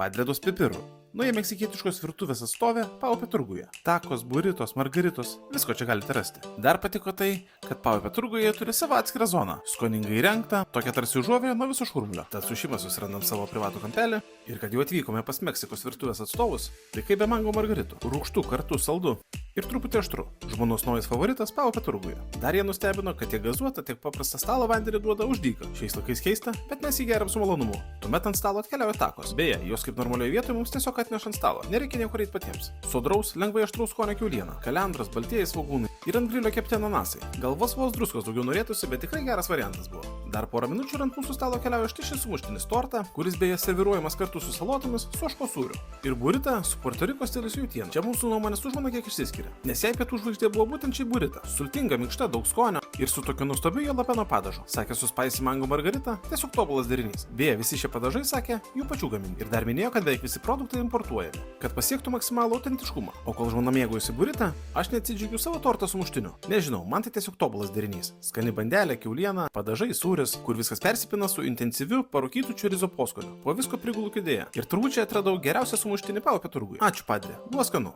padredos pipirų. Nuėję meksikietiškos virtuvės atstovė Paupio turguje. Takos, buritos, margaritos, visko čia galite rasti. Dar patiko tai, kad Paupio turguje turi savo atskirą zoną, skoningai įrengtą, tokia tarsi užuovėja nuo viso šurmulio. Tad su šeima susirandam savo privatų kampelį ir kad jau atvykome pas Meksikos virtuvės atstovus, tai kaip be mango margaritų, rūgštų, kartu, saldu ir truputį aštru. Žmonos naujas favoritas Paupio turguje. Dar jie nustebino, kad tiek gazuotą, tiek paprastą stalo vandenį duoda už dyką. Šiais laikais keista, bet mes jį geriam su malonumu. Tuomet ant stalo atkeliauja takos. Beje, jos kaip normalioje vietoje mums tiesiog atneša ant stalo. Nereikia niekur eiti patiems. Sodraus, lengvai aštraus skonio kiauliena, kalendros, baltieji svogūnai ir ant grilio kepti ananasai. Gal vos druskos daugiau norėtųsi, bet tikrai geras variantas buvo. Dar porą minučių ir ant mūsų stalo keliauja štai šis sumuštinis torta, kuris beje serviruojamas kartu su salotomis, su ožkos sūriu. Ir burita su Puerto Riko stiliaus jautiena. Čia mūsų nuomonės užmana kiek išsiskiria. Nes jai pietų žvaigždė buvo būtent ši burita. Sultinga, minkšta, daug skonio ir su tokiu nuostabiu jalapeno padažu. Sakė, su spicy mango margarita tiesiog tobulas derinys. Beje, visi šie padažai sakė, jų pačių gaminti. Ir dar minėjo, kad beveik visi produktai importuojami, kad pasiektų maksimalų autentiškumą. O kol žmona mėgaujasi buritą, aš neatsidžiaugiu savo tortą su muštiniu. Nežinau, man tai tiesiog tobulas derinys. Skani bandelė, kiauliena, padažai, sūris, kur viskas persipina su intensyviu parūkytų čiorizo poskoniu. Po visko prigulu kėdėje. Ir turbūt čia atradau geriausią sumuštinį Paupio turguje. Ačiū, padre, buvo skanu.